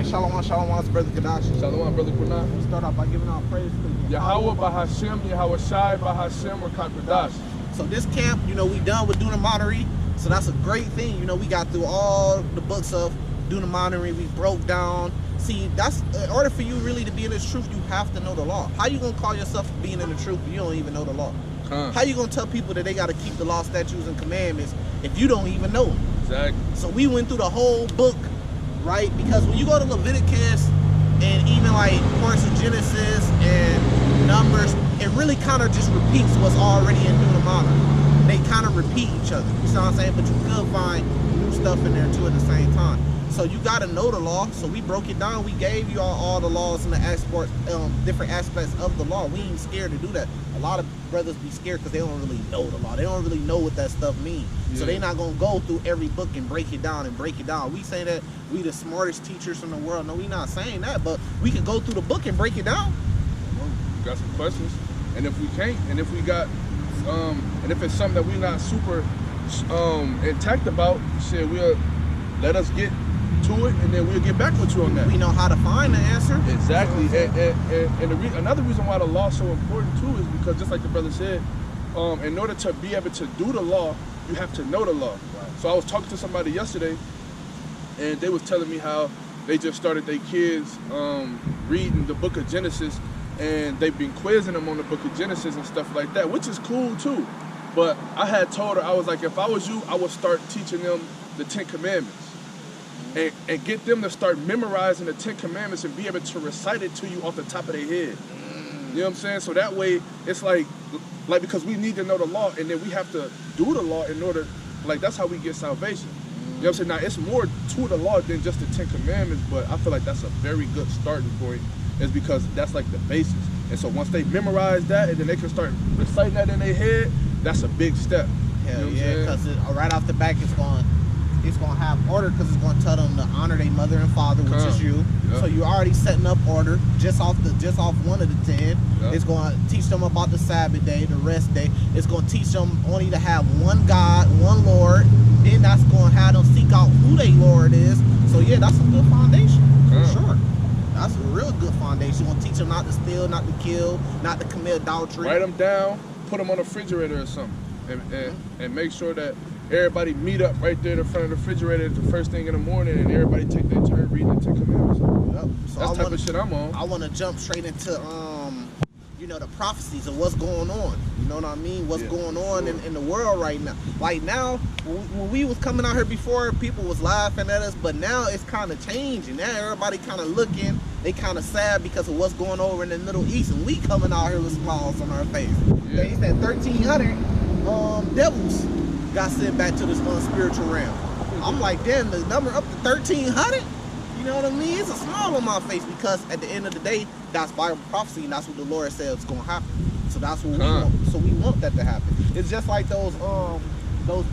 right, shalom, shalom, it's Brother Kadashi. Shalom, Brother Quinah. We'll start off by giving our praise to Yahweh Bahashem, Yahweh Shai Bahashem, Rakakadash. So this camp, we done with Deuteronomy, so that's a great thing. We got through all the books of Deuteronomy, we broke down. See, that's in order for you really to be in this truth, you have to know the law. How you gonna call yourself being in the truth if you don't even know the law? How you gonna tell people that they gotta keep the law, statutes, and commandments if you don't even know them? Exactly. So we went through the whole book, right? Because when you go to Leviticus and even like parts of Genesis and Numbers, it really kind of just repeats what's already in Deuteronomy. They kind of repeat each other. You see what I'm saying? But you could find new stuff in there too at the same time. So you got to know the law. So we broke it down. We gave you all the laws and the different aspects of the law. We ain't scared to do that. A lot of brothers be scared because they don't really know the law. They don't really know what that stuff means. Yeah. So they're not going to go through every book and break it down and break it down. We say that we the smartest teachers in the world. No, we not saying that, but we can go through the book and break it down. We got some questions. And if we can't, and if we got, and if it's something that we're not super intact about, shit, we'll let us get to it, and then we'll get back with you on that. We know how to find the answer. Exactly. And another reason why the law is so important too is because, just like the brother said, in order to be able to do the law, you have to know the law. Right. So I was talking to somebody yesterday, and they was telling me how they just started their kids reading the book of Genesis, and they've been quizzing them on the book of Genesis and stuff like that, which is cool too. But I had told her, I was like, if I was you, I would start teaching them the 10 Commandments. And get them to start memorizing the 10 Commandments and be able to recite it to you off the top of their head. You know what I'm saying? So that way, it's like because we need to know the law, and then we have to do the law in order, that's how we get salvation. You know what I'm saying? Now, it's more to the law than just the 10 Commandments, but I feel like that's a very good starting point, is because that's like the basis. And so once they memorize that, and then they can start reciting that in their head, that's a big step. Hell yeah, because right off the back, it's going to have order, because it's going to tell them to honor their mother and father, which is you. Yep. So you're already setting up order just off one of the 10. Yep. It's going to teach them about the Sabbath day, the rest day. It's going to teach them only to have one God, one Lord. Then that's going to have them seek out who their Lord is. So yeah, that's a good foundation, for sure. That's a real good foundation. You're going to teach them not to steal, not to kill, not to commit adultery. Write them down, put them on a refrigerator or something, and make sure that everybody meet up right there in front of the refrigerator the first thing in the morning, and everybody take their turn reading the 10 Commandments. Yep. So that's the type of shit I'm on. I want to jump straight into the prophecies of what's going on. You know what I mean? What's going on in the world right now. Like now, when we was coming out here before, people was laughing at us, but now it's kind of changing. Now everybody kind of looking, they kind of sad because of what's going over in the Middle East, and we coming out here with smiles on our face. Yeah. They said 1,300 devils got sent back to this unspiritual realm. I'm like, damn, the number up to 1,300? You know what I mean? It's a smile on my face, because at the end of the day, that's Bible prophecy, and that's what the Lord said is going to happen. So that's what we want. So we want that to happen. It's just like those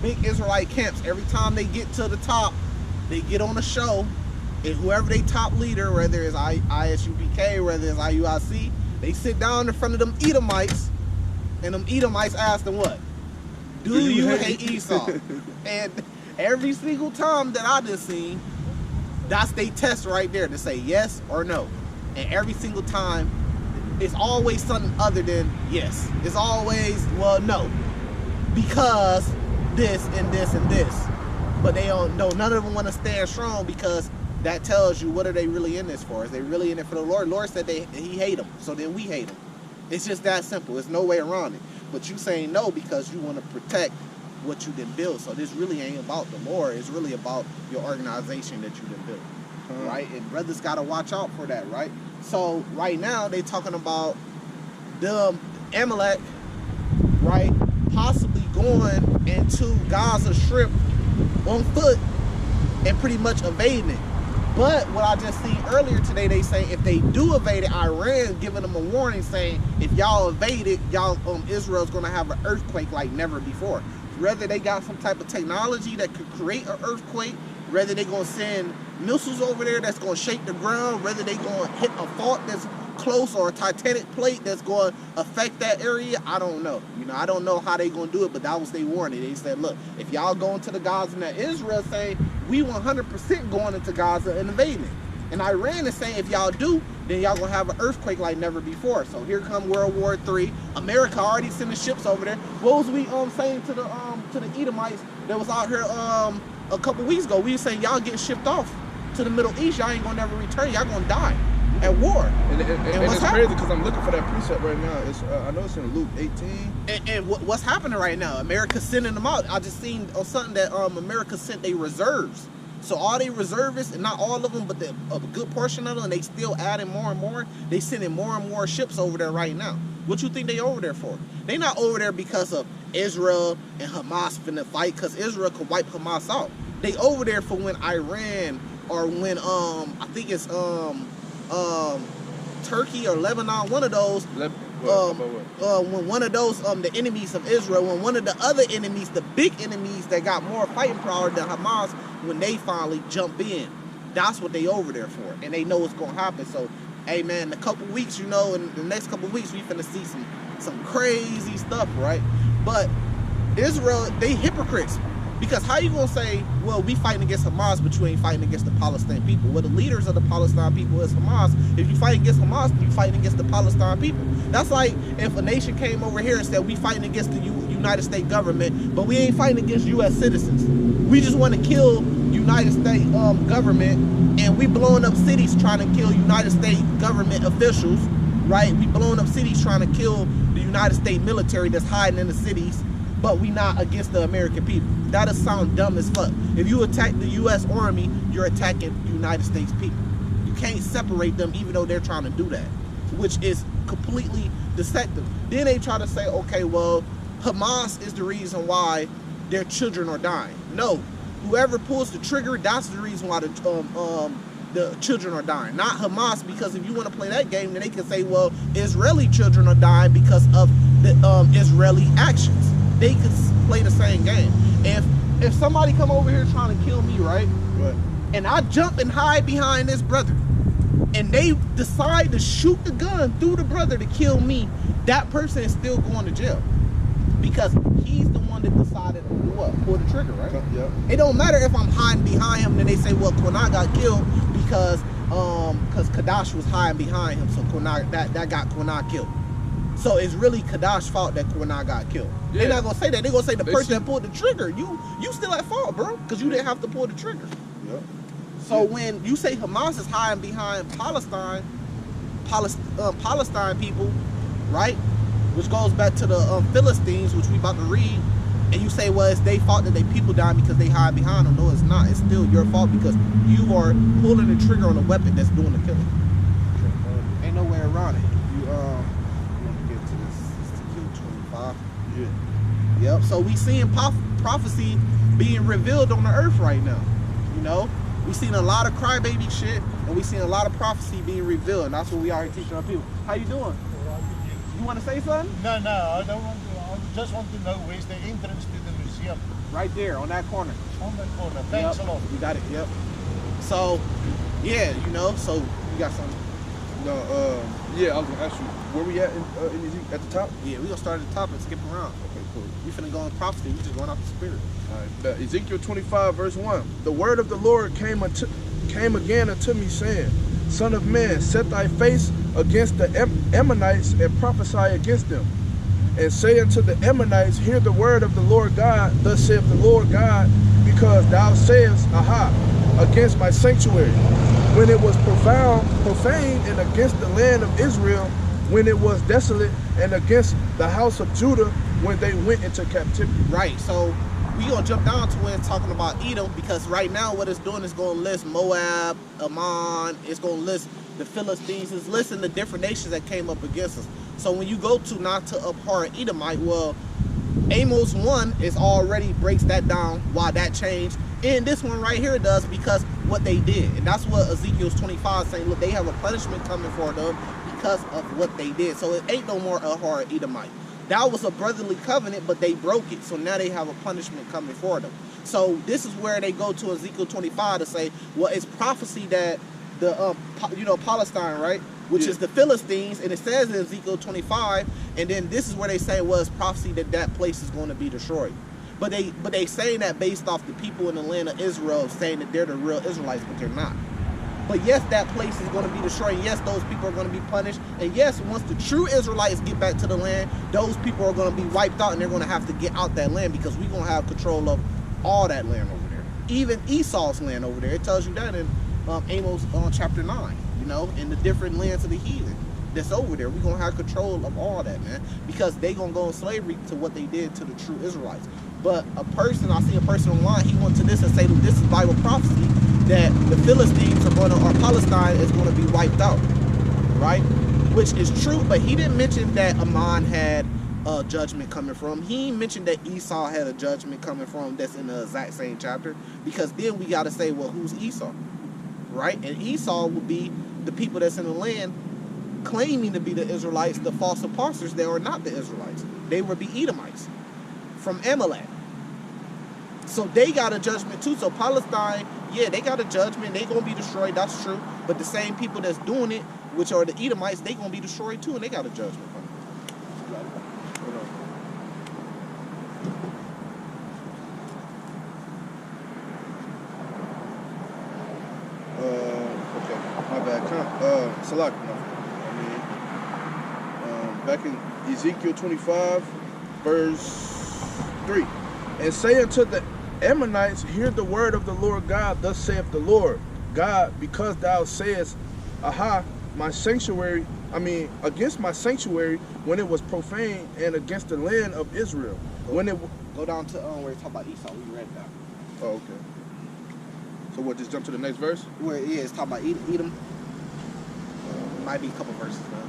big Israelite camps. Every time they get to the top, they get on a show, and whoever they top leader, whether it's ISUPK, whether it's IUIC, they sit down in front of them Edomites, and them Edomites ask them what? Do you hate Esau? And every single time that I just seen, that's they test right there to say yes or no. And every single time, it's always something other than yes. It's always, well, no. Because this and this and this. But they don't know. None of them want to stand strong, because that tells you, what are they really in this for? Is they really in it for the Lord? The Lord said he hate them, so then we hate them. It's just that simple. There's no way around it. But you saying no because you want to protect what you didn't build. So this really ain't about the Lord. It's really about your organization that you didn't build, right? And brothers got to watch out for that, right? So right now they talking about the Amalek, right, possibly going into Gaza Strip on foot and pretty much evading it. But what I just seen earlier today, they say if they do evade it, Iran giving them a warning saying, if y'all evade it, Israel's going to have an earthquake like never before. Whether they got some type of technology that could create an earthquake, whether they going to send missiles over there that's going to shake the ground, whether they going to hit a fault that's close or a titanic plate that's going to affect that area, I don't know. I don't know how they going to do it, but that was their warning. They said, look, if y'all go into the Gaza, and Israel saying, we 100% going into Gaza and invading it. And Iran is saying if y'all do, then y'all gonna have an earthquake like never before. So here come World War III. America already sending ships over there. What was we saying to the Edomites that was out here a couple weeks ago? We were saying y'all getting shipped off to the Middle East. Y'all ain't gonna never return. Y'all gonna die at war. And it's crazy because I'm looking for that precept right now. It's I know it's in Luke 18. And what's happening right now? America's sending them out. I just seen on something that America sent their reserves. So all they reservists, and not all of them, but a good portion of them, and they still adding more and more. They sending more and more ships over there right now. What you think they over there for? They not over there because of Israel and Hamas finna fight, because Israel could wipe Hamas out. They over there for when Iran or when I think it's Turkey or Lebanon, one of those. When one of those the enemies of Israel, when one of the other enemies, the big enemies that got more fighting power than Hamas, when they finally jump in, that's what they over there for, and they know what's gonna happen. So, hey man, in a couple weeks, in the next couple weeks, we finna see some crazy stuff, right? But Israel, they hypocrites. Because how you gonna say, well, we fighting against Hamas, but you ain't fighting against the Palestinian people? Well, the leaders of the Palestinian people is Hamas. If you fight against Hamas, then you fighting against the Palestinian people. That's like if a nation came over here and said we fighting against the United States government, but we ain't fighting against U.S. citizens. We just want to kill United States government, and we blowing up cities trying to kill United States government officials, right? We blowing up cities trying to kill the United States military that's hiding in the cities, but we not against the American people. That'll sound dumb as fuck. If you attack the U.S. Army, you're attacking the United States people. You can't separate them even though they're trying to do that, which is completely deceptive. Then they try to say, okay, well, Hamas is the reason why their children are dying. No, whoever pulls the trigger, that's the reason why the children are dying, not Hamas. Because if you want to play that game, then they can say, well, Israeli children are dying because of the Israeli actions. They could play the same game. If somebody come over here trying to kill me, right? And I jump and hide behind this brother, and they decide to shoot the gun through the brother to kill me, that person is still going to jail. Because he's the one that decided to do what? Pull the trigger, right? Yeah. It don't matter if I'm hiding behind him, then they say, well, Quanah got killed because Kadash was hiding behind him, so that got Quanah killed. So it's really Kadash's fault that Quanah got killed. Yeah. They're not gonna say that. They're gonna say the person that pulled the trigger. You still at fault, bro, because you didn't have to pull the trigger. Yeah. So when you say Hamas is hiding behind Palestine people, right? Which goes back to the Philistines, which we about to read, and you say, well, it's their fault that they people die because they hide behind them. No, it's not. It's still your fault because you are pulling the trigger on a weapon that's doing the killing. Ain't no way around it. Yep. So we seeing prophecy being revealed on the earth right now. We seen a lot of crybaby shit, and we seen a lot of prophecy being revealed, and that's what we already teaching our people. How you doing? You want to say something? No, I don't want to. I just want to know where's the entrance to the museum. Right there, on that corner. On that corner. Thanks a lot. You got it. Yep. So, yeah, so you got something. No, yeah, I was gonna ask you, where we at at the top? Yeah, we gonna start at the top and skip around. Okay, cool. We finna go on prophecy. We just going off the spirit. All right. Ezekiel 25, verse 1. The word of the Lord came again unto me, saying, Son of man, set thy face against the Ammonites and prophesy against them. And say unto the Ammonites, hear the word of the Lord God. Thus saith the Lord God, because thou sayest, aha, against my sanctuary, when it was profaned, and against the land of Israel, when it was desolate, and against the house of Judah, when they went into captivity. Right, so we gonna jump down to when it's talking about Edom, because right now what it's doing is gonna list Moab, Ammon, it's gonna list the Philistines, it's listing the different nations that came up against us. So when you go to not to abhor Edomite, well, Amos 1 is already breaks that down, why that changed. And this one right here does, because what they did. And that's what Ezekiel 25 is saying, look, they have a punishment coming for them because of what they did. So it ain't no more abhor Edomite. That was a brotherly covenant, but they broke it. So now they have a punishment coming for them. So this is where they go to Ezekiel 25 to say, well, it's prophecy that the, Palestine, right? Which is the Philistines, and it says in Ezekiel 25, and then this is where they say, well, it's prophecy that place is going to be destroyed. But they saying that based off the people in the land of Israel saying that they're the real Israelites, but they're not. But yes, that place is going to be destroyed. Yes, those people are going to be punished. And yes, once the true Israelites get back to the land, those people are going to be wiped out and they're going to have to get out that land because we're going to have control of all that land over there. Even Esau's land over there. It tells you that in Amos chapter 9, you know, in the different lands of the heathen that's over there. We're going to have control of all that, man, because they going to go in slavery to what they did to the true Israelites. But I see a person online, he went to this and say that this is Bible prophecy, that the Philistines are going to, or Palestine is going to be wiped out, right? Which is true, but he didn't mention that Ammon had a judgment coming from. He mentioned that Esau had a judgment coming from that's in the exact same chapter, because then we got to say, well, who's Esau, right? And Esau would be the people that's in the land claiming to be the Israelites, the false imposters that are not the Israelites. They would be Edomites from Amalek. So they got a judgment too. So Palestine, yeah, they got a judgment. They gonna be destroyed. That's true. But the same people that's doing it, which are the Edomites, they gonna be destroyed too, and they got a judgment. Okay, my bad. Salak, back in Ezekiel 25, verse 3, and say unto the Ammonites, hear the word of the Lord God, thus saith the Lord God, because thou sayest, aha, my sanctuary, against my sanctuary when it was profane, and against the land of Israel. Go down to where it's talking about Esau. We read that. Oh, okay. So what, just jump to the next verse? Where it's talking about Edom. Might be a couple verses now.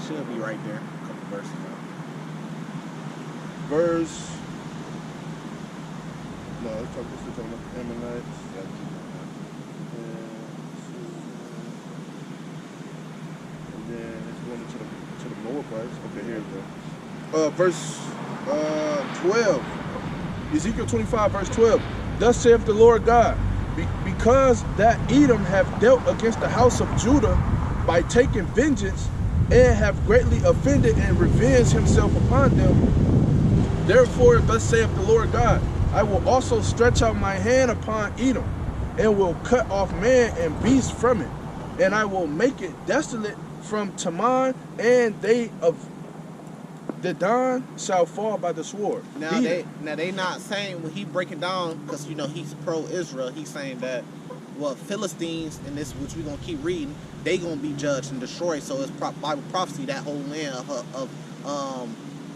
Should be right there. A couple verses now. Verse. No, it's talking about the Ammonites. And then it's going to the Moabites. Okay, here we go. Verse 12. Ezekiel 25, verse 12. Thus saith the Lord God, because that Edom hath dealt against the house of Judah by taking vengeance, and have greatly offended and revenged himself upon them. Therefore, thus saith the Lord God, I will also stretch out my hand upon Edom, and will cut off man and beast from it, and I will make it desolate from Teman, and they of Dedan shall fall by the sword. Now they not saying, when he breaking down, because you know he's pro-Israel, he's saying that, well, Philistines, and this, which we're gonna keep reading, they gonna be judged and destroyed. So it's Bible prophecy, that whole land of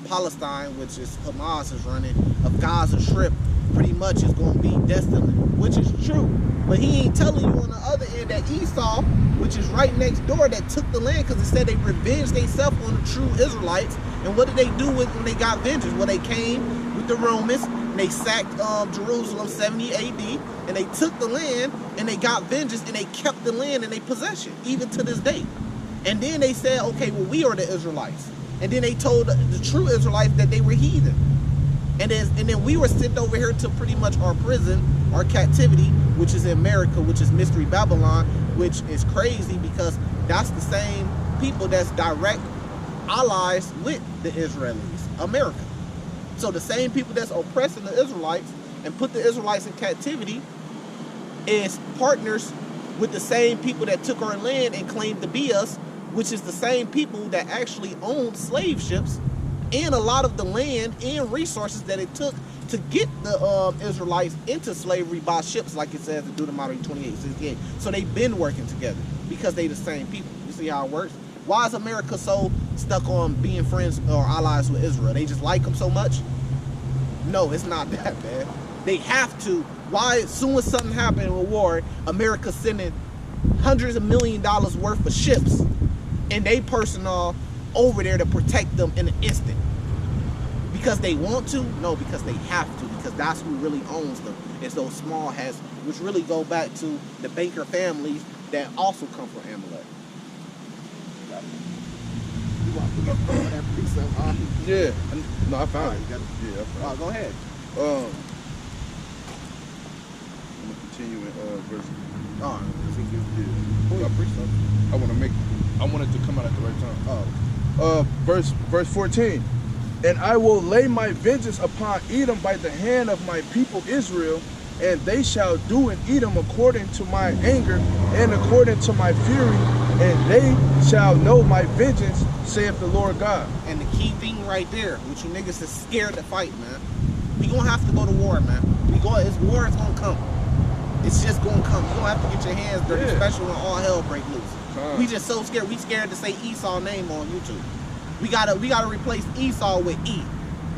Palestine, which is Hamas is running, of Gaza Strip, pretty much is gonna be desolate, which is true. But he ain't telling you on the other end that Esau, which is right next door, that took the land, because it said they revenged themselves on the true Israelites. And what did they do when they got vengeance? Well, they came with the Romans, and they sacked Jerusalem 70 AD, and they took the land, and they got vengeance, and they kept the land in their possession, even to this day. And then they said, okay, well, we are the Israelites. And then they told the true Israelites that they were heathen. And then we were sent over here to pretty much our prison, our captivity, which is in America, which is Mystery Babylon, which is crazy because that's the same people that's direct allies with the Israelis, America. So the same people that's oppressing the Israelites and put the Israelites in captivity is partners with the same people that took our land and claimed to be us, which is the same people that actually owned slave ships and a lot of the land and resources that it took to get the Israelites into slavery by ships, like it says in Deuteronomy 28:68. So they've been working together because they the same people. You see how it works? Why is America so stuck on being friends or allies with Israel? They just like them so much? No, it's not that bad. They have to. Why, as soon as something happened in a war, America's sending hundreds of $millions worth of ships and they personnel over there to protect them in an instant? Because they want to? No, because they have to, because that's who really owns them. It's those small hats, which really go back to the Baker families that also come from Amalek. You want to get that precept? Yeah. No, I found it. Yeah, I found it. Go ahead. I'm gonna continue in verse. Yeah. I want it to come out at the right time. Verse 14. And I will lay my vengeance upon Edom by the hand of my people Israel, and they shall do in Edom according to my anger and according to my fury, and they shall know my vengeance, saith the Lord God. And the key thing right there, which you niggas is scared to fight, man. We gonna have to go to war, man. War is gonna come. It's just gonna come. You gonna have to get your hands dirty, especially when all hell break loose. We just so scared. We scared to say Esau name on YouTube. We gotta replace Esau with E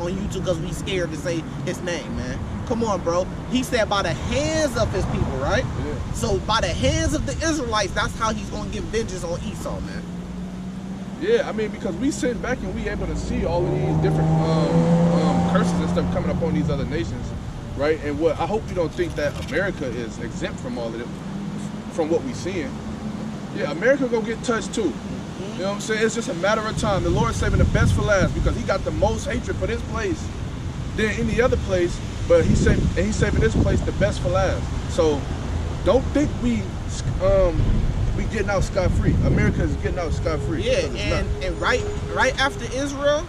on YouTube because we scared to say his name, man. Come on, bro. He said by the hands of his people, right? Yeah. So by the hands of the Israelites, that's how he's gonna give vengeance on Esau, man. Yeah, I mean, because we sit back and we able to see all of these different curses and stuff coming up on these other nations, right? And what I hope you don't think that America is exempt from all of it, from what we seeing. Yeah, America gonna get touched too. You know what I'm saying? It's just a matter of time. The Lord's saving the best for last because he got the most hatred for this place than any other place, but he's saving this place the best for last. So don't think we getting out scot-free. America is getting out scot-free. Yeah, and right after Israel,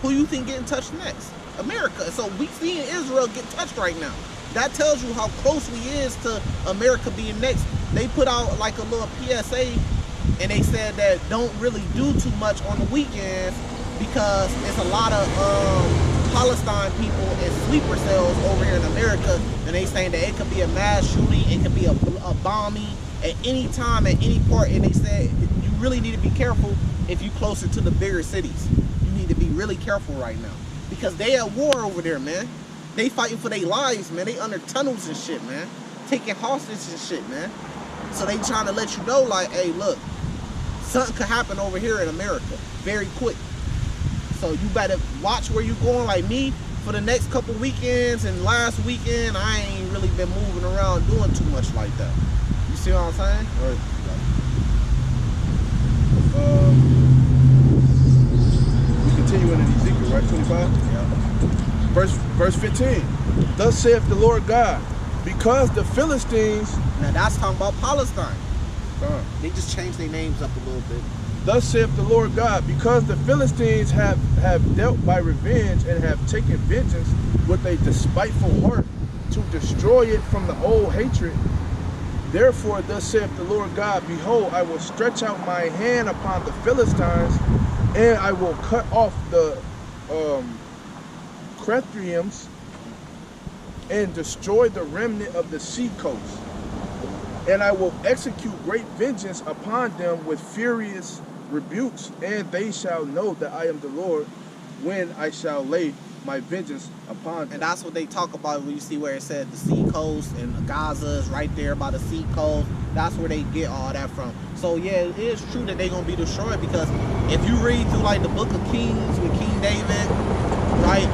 who you think getting touched next? America. So we seeing Israel get touched right now. That tells you how close we is to America being next. They put out like a little PSA and they said that don't really do too much on the weekends because it's a lot of Palestine people in sleeper cells over here in America, and they saying that it could be a mass shooting, it could be a bombing at any time, at any part, and they said you really need to be careful if you closer to the bigger cities. You need to be really careful right now because they at war over there, man. They fighting for their lives, man. They under tunnels and shit, man. Taking hostages and shit, man. So they trying to let you know, like, hey, look, something could happen over here in America very quick. So you better watch where you going. Like me, for the next couple weekends and last weekend, I ain't really been moving around doing too much like that. You see what I'm saying? Right. We continue in Ezekiel, right? 25? Yeah. Verse 15. Thus saith the Lord God, because the Philistines... Now that's talking about Palestine. They just changed their names up a little bit. Thus saith the Lord God, because the Philistines have dealt by revenge and have taken vengeance with a despiteful heart to destroy it from the old hatred. Therefore, thus saith the Lord God, behold, I will stretch out my hand upon the Philistines, and I will cut off the Crethaims and destroy the remnant of the sea coast. And I will execute great vengeance upon them with furious rebukes, and they shall know that I am the Lord when I shall lay my vengeance upon them. And that's what they talk about when you see where it said the sea coast and Gaza is right there by the sea coast. That's where they get all that from. So yeah, it is true that they're gonna be destroyed because if you read through like the Book of Kings with King David, right?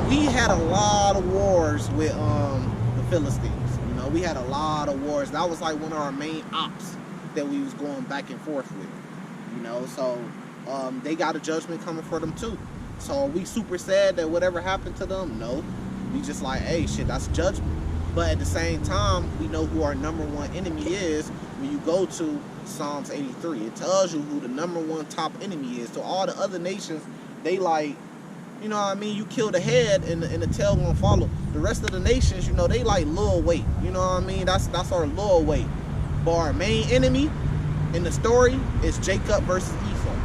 We had a lot of wars with the Philistines. You know, we had a lot of wars. That was like one of our main ops that we was going back and forth with. You know, so they got a judgment coming for them too. So are we super sad that whatever happened to them? No. We just like, hey, shit, that's judgment. But at the same time, we know who our number one enemy is. When you go to Psalms 83, it tells you who the number one top enemy is. So all the other nations, they like, you know what I mean? You kill the head and the tail gonna follow. The rest of the nations, you know, they like little weight. You know what I mean? That's our little weight. But our main enemy in the story is Jacob versus Esau.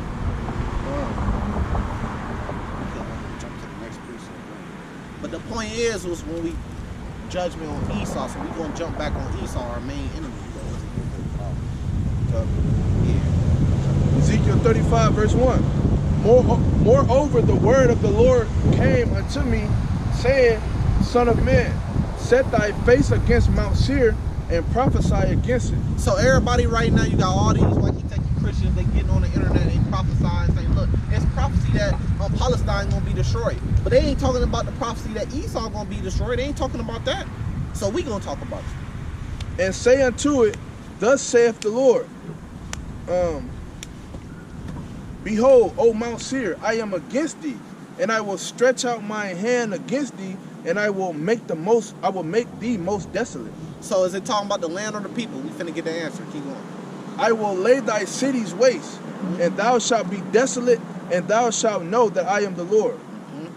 But the point is, was when we judgment on Esau, so we're gonna jump back on Esau, our main enemy. Yeah. Ezekiel 35, verse 1. Moreover, the word of the Lord came unto me, saying, Son of man, set thy face against Mount Seir and prophesy against it. So everybody right now, you got all these white Christians, they getting on the internet and they prophesying, saying, look, it's prophecy that Palestine gonna be destroyed. But they ain't talking about the prophecy that Esau gonna be destroyed. They ain't talking about that. So we gonna talk about it. And say unto it, thus saith the Lord, behold, O Mount Seir, I am against thee, and I will stretch out my hand against thee, and I will make thee most desolate. So is it talking about the land or the people? We finna get the answer. Keep going. I will lay thy cities waste, and thou shalt be desolate, and thou shalt know that I am the Lord.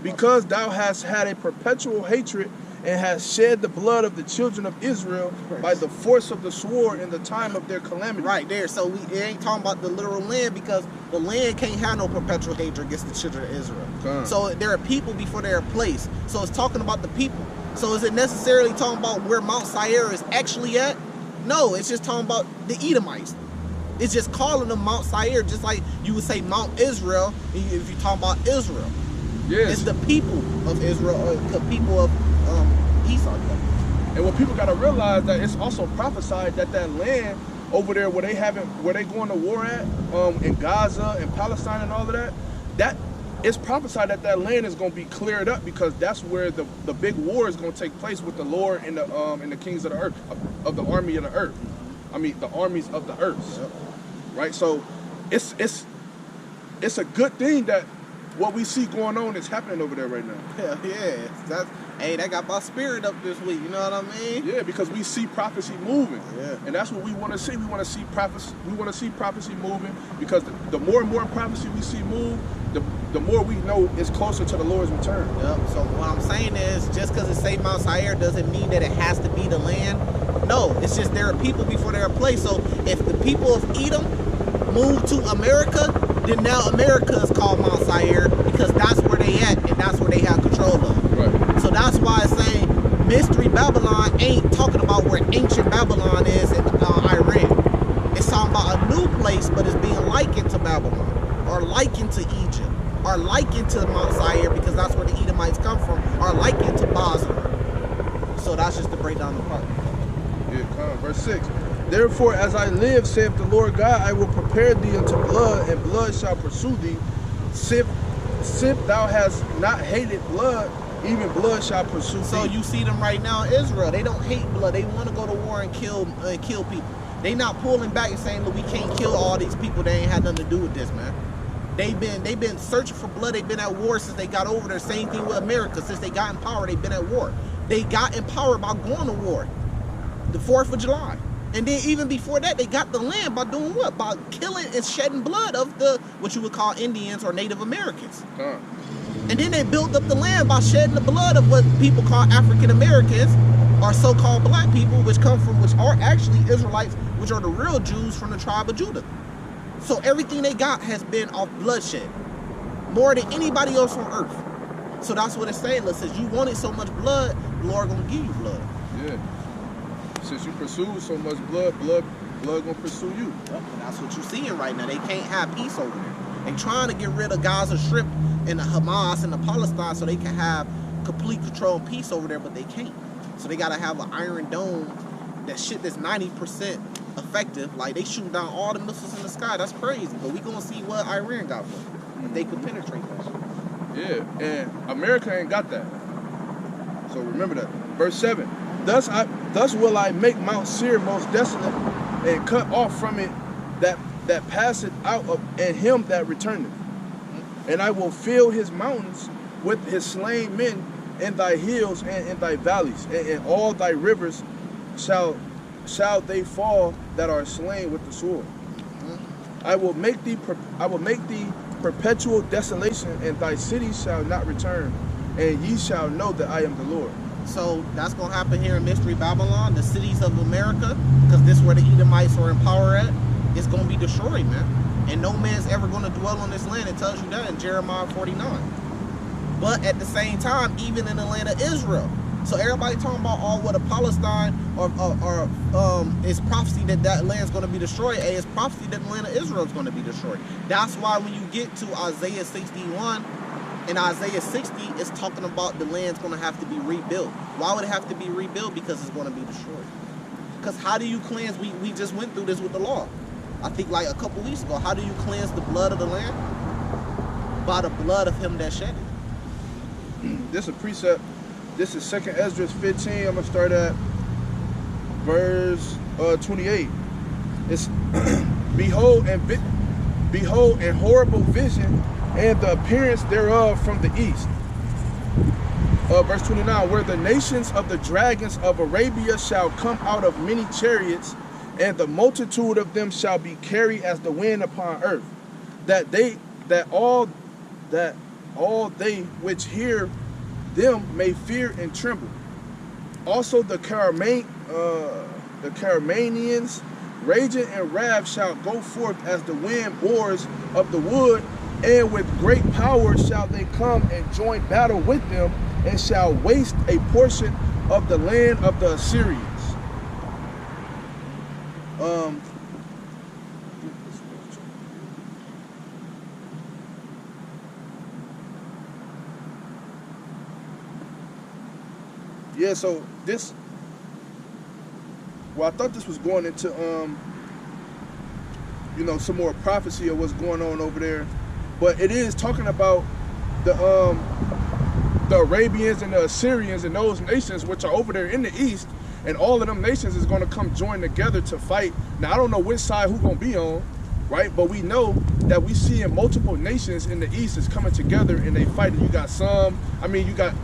because thou hast had a perpetual hatred and hast shed the blood of the children of Israel by the force of the sword in the time of their calamity. Right there. So it ain't talking about the literal land, because the land can't have no perpetual hatred against the children of Israel. So there are people before there are place. So it's talking about the people. So is it necessarily talking about where Mount Seir is actually at? No, it's just talking about the Edomites. It's just calling them Mount Seir, just like you would say Mount Israel if you're talking about Israel. Yes. It's the people of Israel, or the people of Esau. And what people gotta realize, that it's also prophesied that that land over there where they going to war at, in Gaza and Palestine and all of that, that it's prophesied that that land is gonna be cleared up, because that's where the big war is gonna take place with the Lord and the kings of the earth, of the army of the earth. I mean the armies of the earth. Yep. Right? So it's a good thing that what we see going on is happening over there right now. Hell yeah. That got my spirit up this week, you know what I mean? Yeah, because we see prophecy moving. Yeah. And that's what we want to see. We want to see prophecy moving, because the more and more prophecy we see move, the more we know it's closer to the Lord's return. Yep. So what I'm saying is, just because it say Mount Seir doesn't mean that it has to be the land. No, it's just there are people before there are place. So if the people of Edom move to America, then now America is called Mount Seir, because that's where they at and that's where they have control of. Right. So that's why it's saying Mystery Babylon ain't talking about where ancient Babylon is in Iran. It's talking about a new place, but it's being likened to Babylon, or likened to Egypt, or likened to Mount Seir, because that's where the Edomites come from, or likened to Basra. So that's just to break down the part. Yeah, come on. Verse 6. Therefore, as I live, saith the Lord God, I will prepare thee unto blood, and blood shall pursue thee. Sith thou hast not hated blood, even blood shall pursue thee. So you see them right now in Israel. They don't hate blood. They want to go to war and kill people. They not pulling back and saying, look, we can't kill all these people. They ain't had nothing to do with this, man. They've been searching for blood. They've been at war since they got over there. Same thing with America. Since they got in power, they've been at war. They got in power by going to war. The 4th of July. And then even before that, they got the land by doing what? By killing and shedding blood of the, what you would call Indians or Native Americans. And then they built up the land by shedding the blood of what people call African Americans, or so-called black people, which are actually Israelites, which are the real Jews from the tribe of Judah. So everything they got has been off bloodshed, more than anybody else on earth. So that's what it's saying. It says you wanted so much blood, the Lord gonna give you blood. Yeah. Since you pursue so much blood gonna pursue you. Yep, and that's what you're seeing right now. They can't have peace over there. They trying to get rid of Gaza Strip and the Hamas and the Palestine so they can have complete control and peace over there, but they can't. So they gotta have an Iron Dome, that shit that's 90% effective. Like, they shoot down all the missiles in the sky. That's crazy. But we gonna see what Iran got for it, if they could penetrate that shit. Yeah, and America ain't got that. So remember that. Verse 7. Thus will I make Mount Seir most desolate, and cut off from it that passeth out of, and him that returneth. And I will fill his mountains with his slain men, in thy hills and in thy valleys, and in all thy rivers shall they fall that are slain with the sword. I will make thee perpetual desolation, and thy cities shall not return, and ye shall know that I am the Lord. So that's going to happen here in Mystery Babylon, the cities of America, because this is where the Edomites are in power at. It's going to be destroyed, man. And no man's ever going to dwell on this land. It tells you that in Jeremiah 49. But at the same time, even in the land of Israel. So everybody talking about all what a Palestine or it's prophecy that land's going to be destroyed. It's prophecy that the land of Israel is going to be destroyed. That's why when you get to Isaiah 61, in Isaiah 60, it's talking about the land's going to have to be rebuilt. Why would it have to be rebuilt? Because it's going to be destroyed. Because how do you cleanse? We just went through this with the law. I think like a couple weeks ago. How do you cleanse the blood of the land? By the blood of him that shed it. This is a precept. This is 2nd Esdras 15. I'm going to start at verse 28. It's behold and horrible vision, and the appearance thereof from the east. Verse 29, where the nations of the dragons of Arabia shall come out of many chariots, and the multitude of them shall be carried as the wind upon earth, that all they which hear them may fear and tremble. Also the Caramanians, raging in wrath, shall go forth as the wind bores of the wood, and with great power shall they come and join battle with them, and shall waste a portion of the land of the Assyrians. Yeah, so this, well, I thought this was going into, you know, some more prophecy of what's going on over there, but it is talking about the Arabians and the Assyrians and those nations which are over there in the east, and all of them nations is going to come join together to fight. Now, I don't know which side who's going to be on, right? But we know that we see in multiple nations in the east is coming together and they fighting. You got you got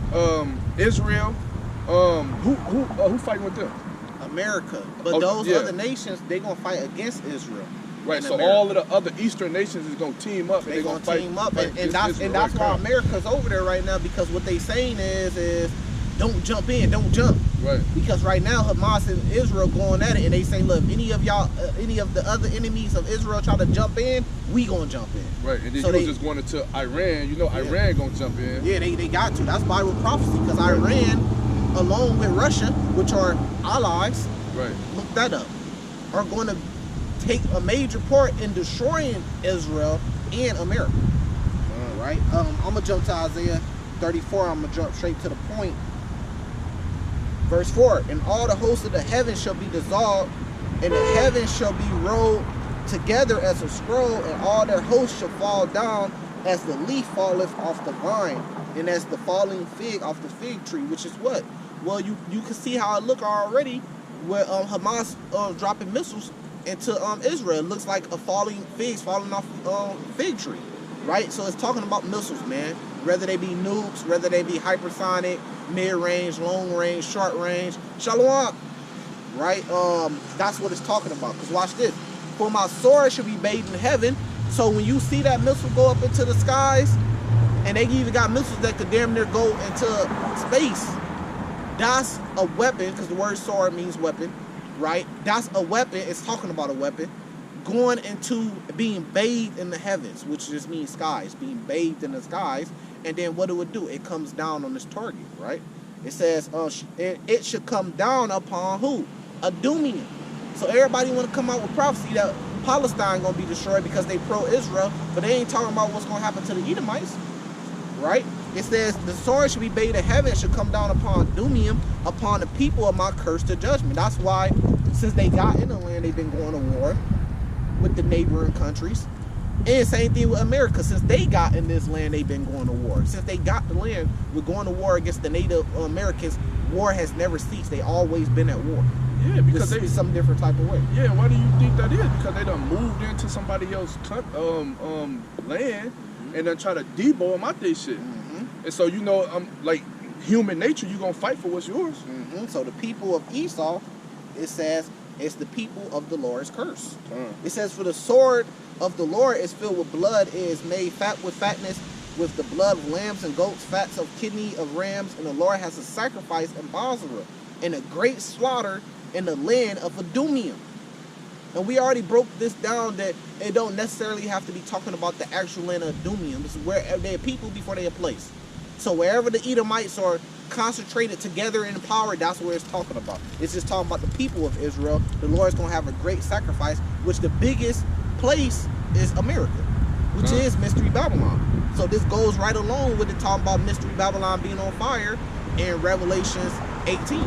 Israel. Who fighting with them? America. But those other nations, they gonna fight against Israel. Right. So all of the other Eastern nations is gonna team up. They gonna team up, and that's why America's over there right now, because what they saying is don't jump in, don't jump. Right. Because right now Hamas and Israel going at it, and they say, look, any of y'all, any of the other enemies of Israel try to jump in, we gonna jump in. Right. And then so they just going into Iran. You know, Iran gonna jump in. Yeah, they got to. That's Bible prophecy, because Iran, along with Russia, which are allies, right, look that up, are going to take a major part in destroying Israel and America. Right? I'm going to jump to Isaiah 34. I'm going to jump straight to the point. Verse 4, and all the hosts of the heavens shall be dissolved, and the heavens shall be rolled together as a scroll, and all their hosts shall fall down as the leaf falleth off the vine, and as the falling fig off the fig tree, which is what? Well, you can see how it look already with Hamas dropping missiles into Israel. It looks like a figs falling off fig tree, right? So it's talking about missiles, man. Whether they be nukes, whether they be hypersonic, mid-range, long-range, short-range, shalom, right? That's what it's talking about. Because watch this. For my sword should be bathed in heaven. So when you see that missile go up into the skies, and they even got missiles that could damn near go into space, that's a weapon, because the word sword means weapon, right? That's a weapon. It's talking about a weapon going into being bathed in the heavens, which just means skies, being bathed in the skies. And then what it would do, it comes down on this target, right? It says it should come down upon who? Adumium. So everybody want to come out with prophecy that Palestine gonna be destroyed because they pro-Israel, but they ain't talking about what's gonna happen to the Edomites, right? It says the sword should be bathed in heaven, should come down upon Adumium, upon the people of my curse to judgment. That's why, since they got in the land, they've been going to war with the neighboring countries. And same thing with America. Since they got in this land, they've been going to war. Since they got the land, we're going to war against the Native Americans. War has never ceased. They always been at war. Yeah, because they some different type of way. Yeah, why do you think that is? Because they done moved into somebody else's land and then try to debo them out their shit. And so, you know, like human nature, you gonna fight for what's yours. So the people of Esau, it says, it's the people of the Lord's curse. It says, for the sword of the Lord is filled with blood, it is made fat with fatness, with the blood of lambs and goats, fats of kidney of rams, and the Lord has a sacrifice in Bozrah, and a great slaughter in the land of Adumium. And we already broke this down, that it don't necessarily have to be talking about the actual land of Adumium. This is where they're people before they're a place. So wherever the Edomites are concentrated together in power, that's where it's talking about. It's just talking about the people of Israel. The Lord's going to have a great sacrifice, which the biggest place is America, which is Mystery Babylon. So this goes right along with it, talking about Mystery Babylon being on fire in Revelations 18.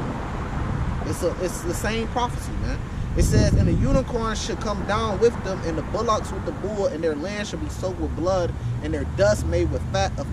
It's the same prophecy, man. It says, and the unicorns should come down with them, and the bullocks with the bull, and their land shall be soaked with blood, and their dust made with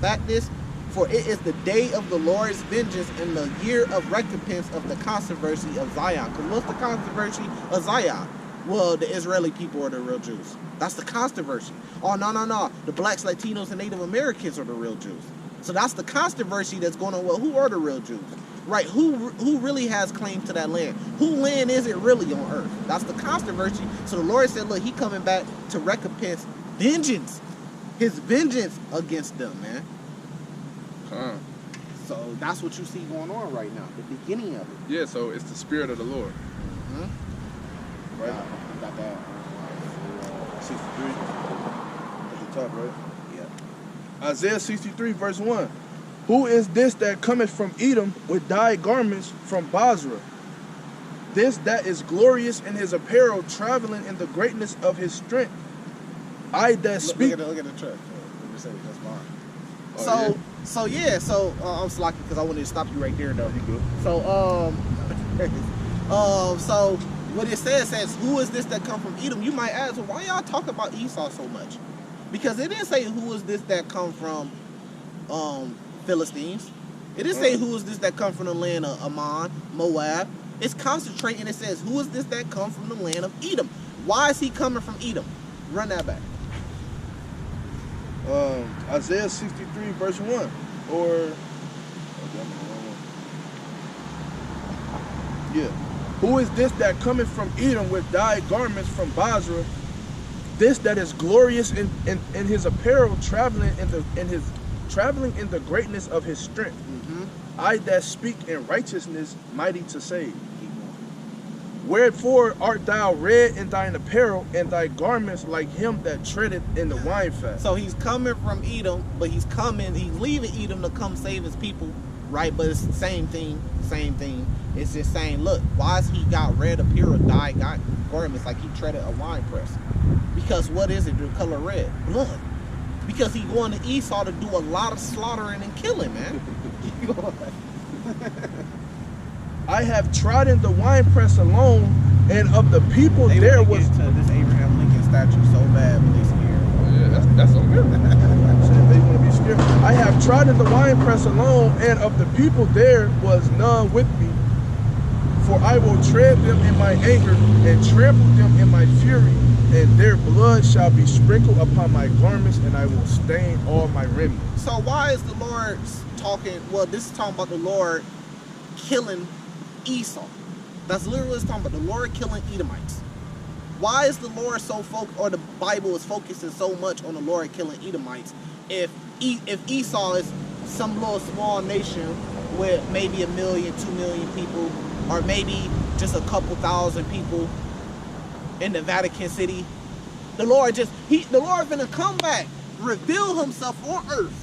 fatness. For it is the day of the Lord's vengeance, and the year of recompense of the controversy of Zion. Because what's the controversy of Zion? Well, the Israeli people are the real Jews. That's the controversy. Oh, no. The blacks, Latinos, and Native Americans are the real Jews. So that's the controversy that's going on. Well, who are the real Jews? Right? Who really has claim to that land? Who land is it really on earth? That's the controversy. So the Lord said, look, he coming back to recompense vengeance. His vengeance against them, man. So that's what you see going on right now, the beginning of it. Yeah, so it's the spirit of the Lord. Right? I got that. 63 at the top, right? Yeah. Isaiah 63, verse 1. Who is this that cometh from Edom with dyed garments from Basra? This that is glorious in his apparel, traveling in the greatness of his strength. I that speak. Look at the truck. That's fine. Oh, So I'm slacking because I wanted to stop you right there though. You good. So so what it says, who is this that come from Edom? You might ask, well, why y'all talk about Esau so much? Because it didn't say who is this that come from Philistines. It didn't say who is this that come from the land of Ammon, Moab. It's concentrating. It says who is this that come from the land of Edom? Why is he coming from Edom? Run that back. Isaiah 63, verse 1. Or yeah. Who is this that cometh from Edom with dyed garments from Basra? This that is glorious in his apparel, traveling in the greatness of his strength. I that speak in righteousness, mighty to save. Wherefore art thou red in thine apparel, and thy garments like him that treadeth in the wine fat? So he's coming from Edom, but he's leaving Edom to come save his people, right? But it's the same thing. It's just saying, look, why has he got red apparel, dyed garments like he treaded a wine press? Because what is it, the color red? Blood. Because he going to Esau to do a lot of slaughtering and killing, man. I have trodden the winepress alone, and of the people They there wanna was. get to this Abraham Lincoln statue so bad, but they scared. Yeah, that's on them. Shit, they want to be scared. I have trodden the winepress alone, and of the people there was none with me. For I will tread them in my anger, and trample them in my fury, and their blood shall be sprinkled upon my garments, and I will stain all my remnants. So why is the Lord talking? Well, this is talking about the Lord killing Esau. That's literally what it's talking about. The Lord killing Edomites. Why is the Lord so or the Bible is focusing so much on the Lord killing Edomites if Esau is some little small nation with maybe 1 million, 2 million people, or maybe just a couple thousand people in the Vatican City? The Lord finna come back, reveal himself on earth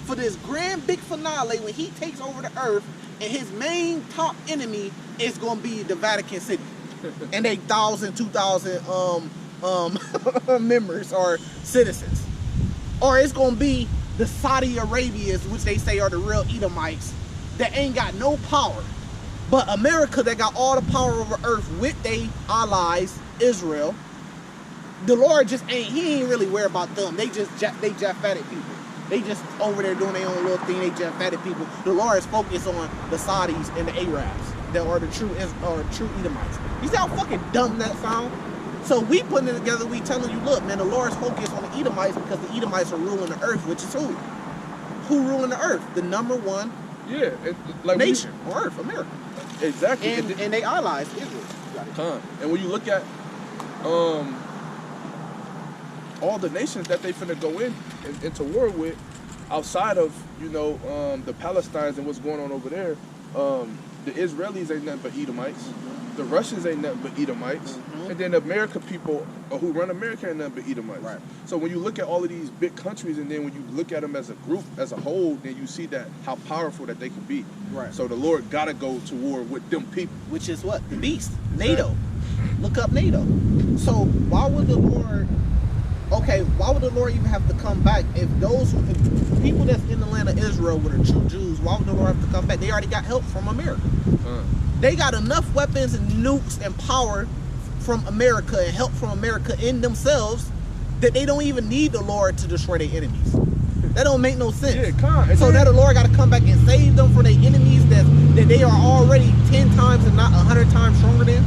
for this grand big finale when he takes over the earth, and his main top enemy is gonna be the Vatican City. And they 1,000, 2,000 members or citizens. Or it's gonna be the Saudi Arabians, which they say are the real Edomites, that ain't got no power. But America, that got all the power over earth with their allies, Israel. The Lord he ain't really worried about them. They Japhetic people. They just over there doing their own little thing. They Japhetic people. The Lord is focused on the Saudis and the Arabs that are the true Edomites. You see how fucking dumb that sound? So we putting it together, we telling you, look, man, the Lord's focused on the Edomites because the Edomites are ruling the earth, which is who? Who ruling the earth? The number one nation on earth, America. Exactly. And they allies, Israel. And when you look at all the nations that they finna go into war with, outside of the Palestinians and what's going on over there, the Israelis ain't nothing but Edomites, the Russians ain't nothing but Edomites, and then the American people who run America ain't nothing but Edomites. Right. So when you look at all of these big countries, and then when you look at them as a group, as a whole, then you see that how powerful that they can be. Right. So the Lord gotta go to war with them people. Which is what? The beast. NATO. Look up NATO. So why would the Lord even have to come back if people that's in the land of Israel were the true Jews? Why would the Lord have to come back? They already got help from America. They got enough weapons and nukes and power from America and help from America in themselves that they don't even need the Lord to destroy their enemies. That don't make no sense. Yeah, so that the Lord got to come back and save them from their enemies that they are already 10 times and not 100 times stronger than.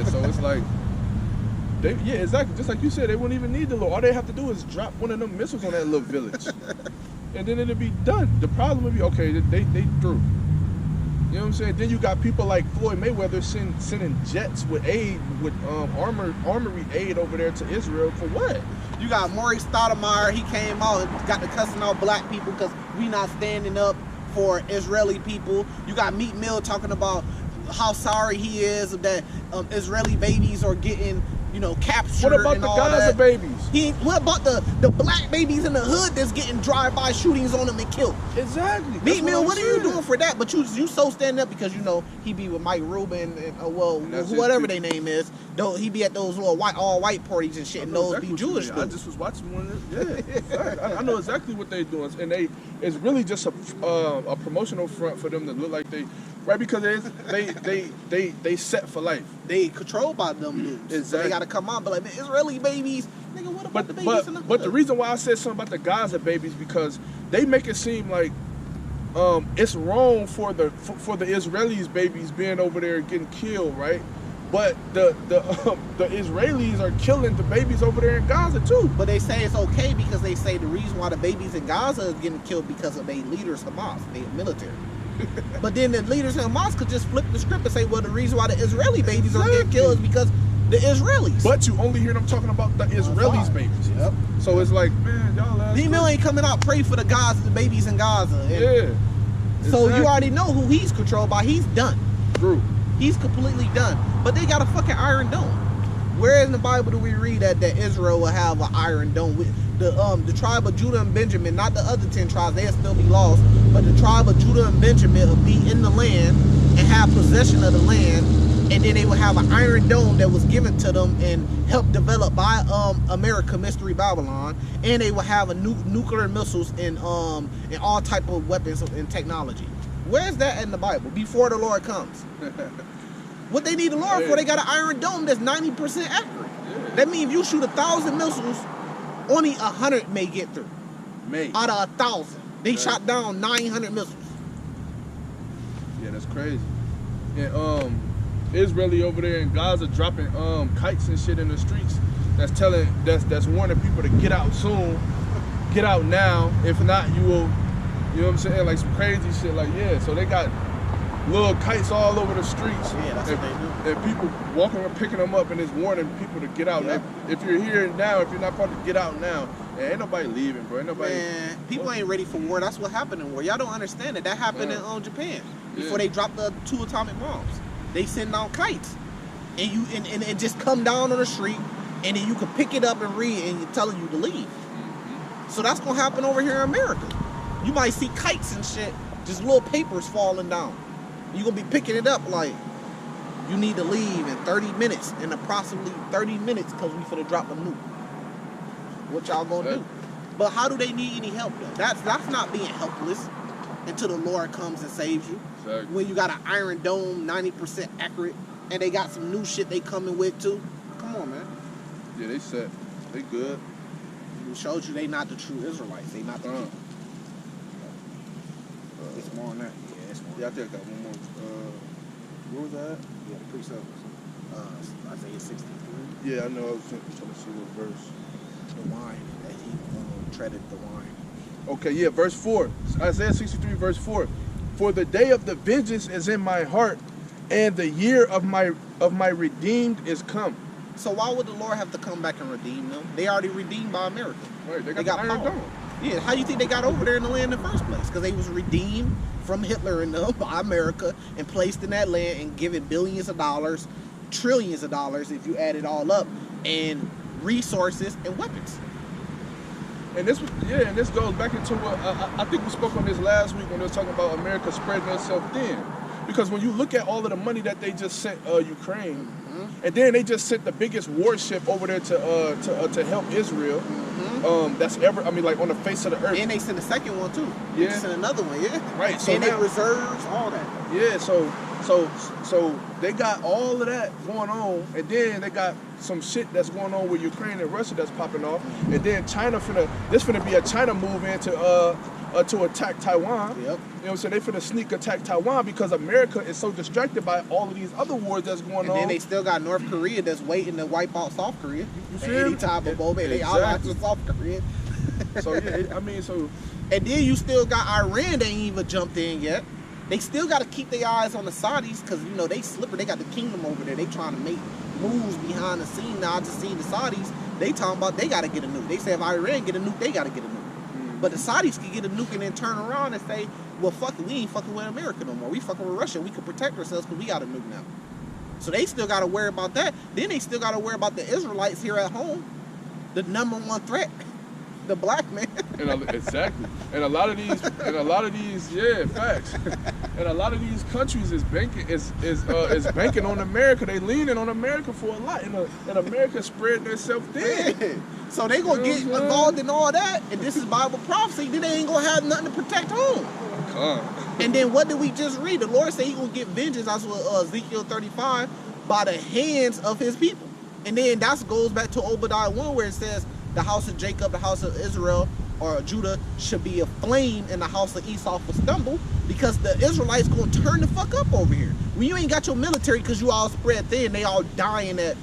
So it's like, exactly. Just like you said, they wouldn't even need the Lord. All they have to do is drop one of them missiles on that little village, and then it'll be done. The problem would be, okay, they through. You know what I'm saying? Then you got people like Floyd Mayweather sending jets with aid, with armory aid over there to Israel for what? You got Maurice Stoudemire. He came out and got to cussing out black people because we not standing up for Israeli people. You got Meek Mill talking about how sorry he is that Israeli babies are getting, you know, captured. What about and the all Gaza that. babies? What about the black babies in the hood that's getting drive-by shootings on them and killed? Exactly. Meek Mill, what are you saying. doing for that? But you so standing up because, you know, he be with Mike Rubin and And that's his whatever people. their name is. Though he be at those little all white parties and shit, and those Exactly be what you Jewish mean. I dudes. just was watching one. Yeah, I know exactly what they're doing, and it's really just a promotional front for them to look like they, right? Because they set for life. They controlled by them dudes. So Exactly. they gotta come on, but like, man, Israeli babies, nigga, what about the babies in the But the hood? reason why I said something about the Gaza babies because they make it seem like it's wrong for the Israelis babies being over there getting killed, right? But the Israelis are killing the babies over there in Gaza too. But they say it's okay because they say the reason why the babies in Gaza is getting killed because of their leaders, Hamas, their military. But then the leaders in Hamas could just flip the script and say, well, the reason why the Israeli babies are getting killed is because the Israelis. But you only hear them talking about the Israelis babies. Yep. So it's like, man, y'all. Meek Mill ain't coming out pray for the babies in Gaza. And Yeah. so Exactly. you already know who he's controlled by. He's done. True. He's completely done. But they got a fucking Iron Dome. Where in the Bible do we read that Israel will have an Iron Dome? With the tribe of Judah and Benjamin, not the other 10 tribes, they'll still be lost, but the tribe of Judah and Benjamin will be in the land and have possession of the land, and then they will have an Iron Dome that was given to them and helped develop by America, Mystery Babylon, and they will have a nuclear missiles and all type of weapons and technology. Where's that in the Bible? Before the Lord comes. What they need the Lord for, they got an Iron Dome that's 90% accurate. Yeah. That means if you shoot 1,000 missiles, only 100 may get through. May. Out of 1,000. They Right. shot down 900 missiles. Yeah, that's crazy. And Israeli over there in Gaza dropping kites and shit in the streets. That's warning people to get out soon, get out now. If not, you will. You know what I'm saying? Like some crazy shit. Like yeah. So they got little kites all over the streets. Yeah, that's and, what they do. And people walking and picking them up, and it's warning people to get out. Yeah. Like, if you're here now, if you're not part of get out now, ain't nobody leaving, bro. Ain't nobody. Man, people ain't ready for war. That's what happened in war. Y'all don't understand it. That happened in Japan before they dropped the 2 atomic bombs. They send down kites, and it just come down on the street, and then you can pick it up and read, and it's telling you to leave. So that's gonna happen over here in America. You might see kites and shit, just little papers falling down. You gonna be picking it up like you need to leave in 30 minutes, in approximately 30 minutes, because we finna drop a nuke. What y'all gonna do? But how do they need any help though? That's not being helpless until the Lord comes and saves you. Exactly. When you got an Iron Dome, 90% accurate, and they got some new shit they coming with too. Come on, man. Yeah, they set. They good. It shows you they not the true Israelites. They not the people. It's more on that. Yeah, it's more. Yeah, I think I got one more. Where was that? Yeah, the precepts. Isaiah 63. Yeah, I know. I was trying to see what verse. The wine that he treaded the wine. Okay, yeah, verse 4. Isaiah 63, verse 4. For the day of the vengeance is in my heart, and the year of my redeemed is come. So why would the Lord have to come back and redeem them? They already redeemed by America. Right, They got Iron power. Dome. Yeah, how do you think they got over there in the land in the first place? Because they was redeemed from Hitler and them by America and placed in that land and given billions of dollars, trillions of dollars if you add it all up, and resources and weapons. And this goes back into what I think we spoke on this last week when we were talking about America spreading itself thin. Because when you look at all of the money that they just sent Ukraine, and then they just sent the biggest warship over there to help Israel, that's ever, I mean, like on the face of the earth. And they sent a second one too. Yeah. They sent another one, yeah. Right, so and they now- reserves, all that. Yeah, so they got all of that going on, and then they got some shit that's going on with Ukraine and Russia that's popping off, and then China finna be a China move in to attack Taiwan. Yep. You know what I'm saying? They finna sneak attack Taiwan because America is so distracted by all of these other wars that's going And on. then they still got North Korea that's waiting to wipe out South Korea. You At feel any me? time of moment, they Exactly. allies with South Korea. So yeah, so And then you still got Iran that ain't even jumped in yet. They still got to keep their eyes on the Saudis because, you know, they slipper. They got the kingdom over there. They trying to make moves behind the scene. Now, I just seen the Saudis. They talking about they got to get a nuke. They say if Iran get a nuke, they got to get a nuke. But the Saudis can get a nuke and then turn around and say, well, fuck it, we ain't fucking with America no more. We fucking with Russia. We can protect ourselves because we got a nuke now. So they still got to worry about that. Then they still got to worry about the Israelites here at home. The number one threat, the black man. Exactly. And a lot of these, yeah, facts. And a lot of these countries is banking on America. They leaning on America for a lot. And America spread themselves thin. Yeah. So they gonna get involved in all that, and this is Bible prophecy. Then they ain't gonna have nothing to protect home. And then what did we just read? The Lord said He gonna get vengeance. That's what Ezekiel 35 by the hands of His people. And then that goes back to Obadiah 1 where it says the house of Jacob, the house of Israel, or Judah should be aflame and the house of Esau will stumble because the Israelites going to turn the fuck up over here. When you ain't got your military because you all spread thin, they all dying at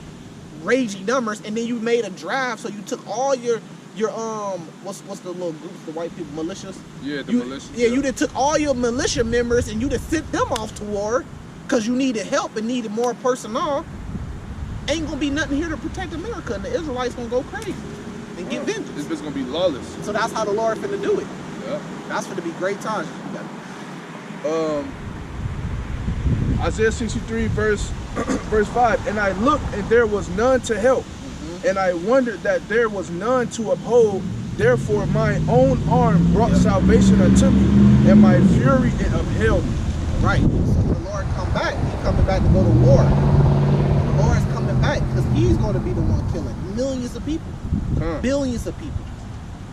raging numbers, and then you made a draft, so you took all your what's the little groups, the white people, militias? Yeah, the militias. Yeah, you done took all your militia members and you just sent them off to war because you needed help and needed more personnel. Ain't gonna be nothing here to protect America, and the Israelites gonna go crazy and get vengeance. This bitch gonna be lawless. So that's how the Lord finna do it. Yeah. That's finna be great times. Isaiah 63 verse 5. And I looked, and there was none to help, and I wondered that there was none to uphold. Therefore my own arm brought salvation unto me, and my fury it upheld me. Right. So when the Lord come back, He's coming back to go to war. The Lord's coming back because He's going to be the one killing millions of people, billions of people.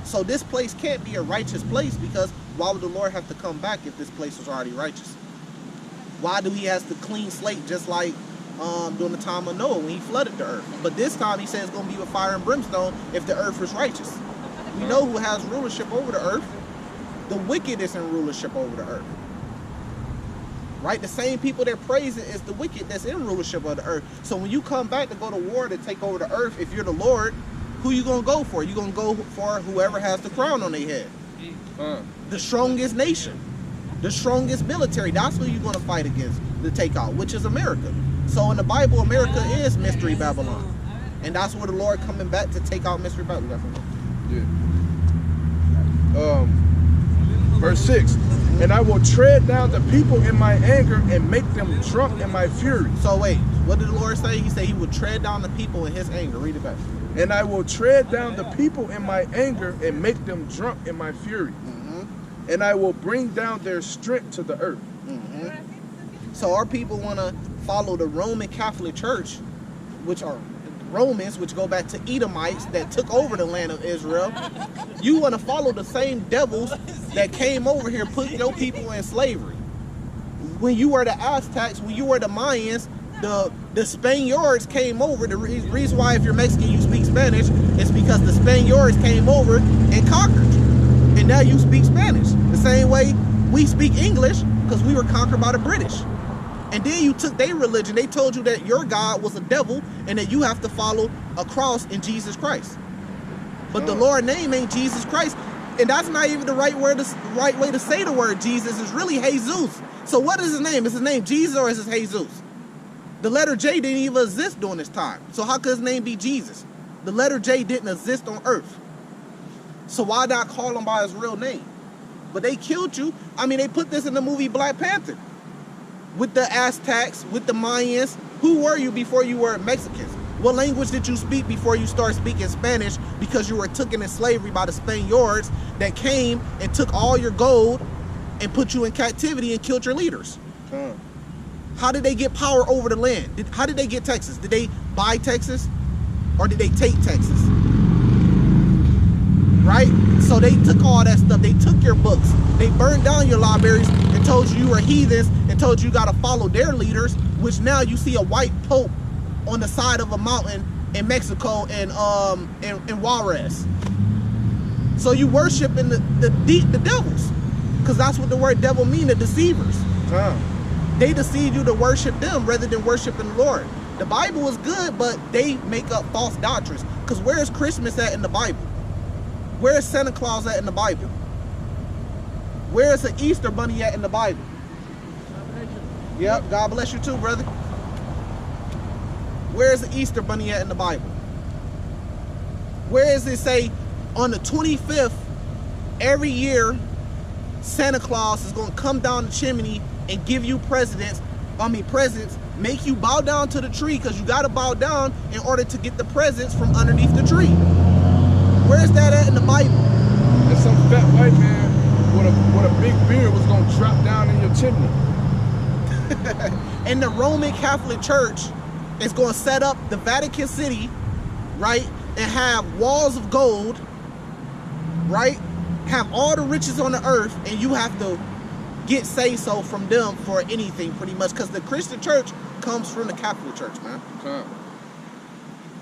So this place can't be a righteous place because why would the Lord have to come back if this place was already righteous? Why do He has to clean slate just like during the time of Noah when He flooded the earth? But this time He says it's going to be with fire and brimstone if the earth is righteous. We know who has rulership over the earth. The wicked is in rulership over the earth. Right? The same people they're praising is the wicked that's in rulership of the earth. So when you come back to go to war to take over the earth, if you're the Lord, who you going to go for? You're going to go for whoever has the crown on their head. The strongest nation. The strongest military. That's who you're going to fight against to take out, which is America. So in the Bible, America is Mystery Babylon. And that's where the Lord coming back to take out Mystery Babylon. Yeah. Verse 6. And I will tread down the people in my anger and make them drunk in my fury. So wait, what did the Lord say? He said He would tread down the people in His anger. Read it back. And I will tread down the people in my anger and make them drunk in my fury. And I will bring down their strength to the earth. So our people want to follow the Roman Catholic Church, which are Romans, which go back to Edomites that took over the land of Israel. You want to follow the same devils that came over here, put your people in slavery. When you were the Aztecs, when you were the Mayans, the Spaniards came over. The reason why if you're Mexican you speak Spanish is because the Spaniards came over and conquered. And now you speak Spanish. The same way we speak English because we were conquered by the British. And then you took their religion. They told you that your God was a devil and that you have to follow a cross in Jesus Christ. But the Lord's name ain't Jesus Christ. And that's not even the right way to say the word Jesus. It's really Jesus. So what is His name? Is His name Jesus or is it Jesus? The letter J didn't even exist during this time. So how could His name be Jesus? The letter J didn't exist on earth. So why not call Him by His real name? But they killed you. I mean, they put this in the movie Black Panther. With the Aztecs, with the Mayans. Who were you before you were Mexicans? What language did you speak before you started speaking Spanish because you were taken in slavery by the Spaniards that came and took all your gold and put you in captivity and killed your leaders? How did they get power over the land? How did they get Texas? Did they buy Texas or did they take Texas? Right? So they took all that stuff. They took your books. They burned down your libraries and told you were heathens and told you got to follow their leaders, which now you see a white pope on the side of a mountain in Mexico and Juarez. So you worshiping the devils, because that's what the word devil mean, the deceivers. They deceive you to worship them rather than worshiping the Lord. The Bible is good, but they make up false doctrines. Because where is Christmas at in the Bible? Where is Santa Claus at in the Bible? Where is the Easter bunny at in the Bible? Yep, God bless you too, brother. Where is the Easter bunny at in the Bible? Where does it say on the 25th, every year, Santa Claus is going to come down the chimney and give you presents, make you bow down to the tree, because you got to bow down in order to get the presents from underneath the tree. Where's that at in the Bible? And some fat white man with a big beard was going to drop down in your chimney. And the Roman Catholic Church is going to set up the Vatican City, right? And have walls of gold, right? Have all the riches on the earth, and you have to get say-so from them for anything, pretty much, because the Christian church comes from the Catholic Church, man.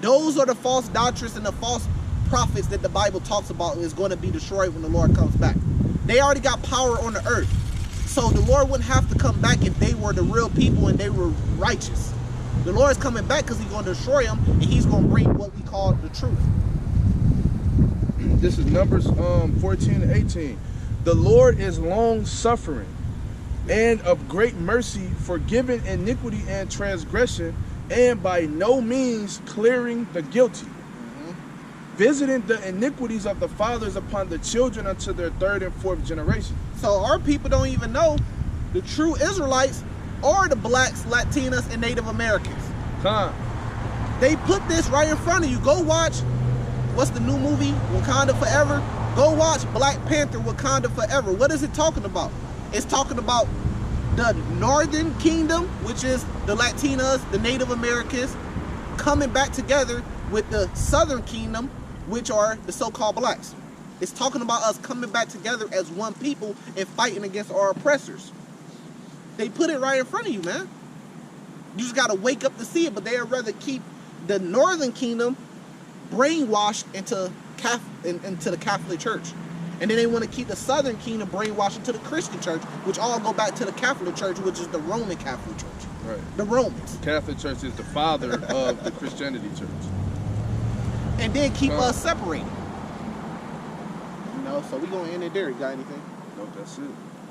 Those are the false doctrines and the false prophets that the Bible talks about is going to be destroyed when the Lord comes back. They already got power on the earth, so the Lord wouldn't have to come back if they were the real people and they were righteous. The Lord is coming back because he's going to destroy them, and he's going to bring what we call the truth. This is Numbers 14 and 18. The Lord is long-suffering and of great mercy, forgiving iniquity and transgression, and by no means clearing the guilty, visiting the iniquities of the fathers upon the children unto their third and fourth generation. So our people don't even know the true Israelites are the blacks, Latinas, and Native Americans. They put this right in front of you. Go watch, what's the new movie, Wakanda Forever? Go watch Black Panther, Wakanda Forever. What is it talking about? It's talking about the Northern Kingdom, which is the Latinas, the Native Americans, coming back together with the Southern Kingdom, which are the so-called blacks. It's talking about us coming back together as one people and fighting against our oppressors. They put it right in front of you, man. You just got to wake up to see it, but they'd rather keep the Northern Kingdom brainwashed into the Catholic Church. And then they want to keep the Southern Kingdom brainwashed into the Christian Church, which all go back to the Catholic Church, which is the Roman Catholic Church. Right. The Romans. The Catholic Church is the father of the Christianity Church. And then keep us separated. You know, so we're going to end it there. You got anything? No, that's it.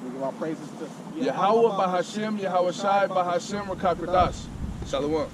We give our praises to Yahweh Bahashem, Yahweh Shai Bahashem Rakakradash. Shalom.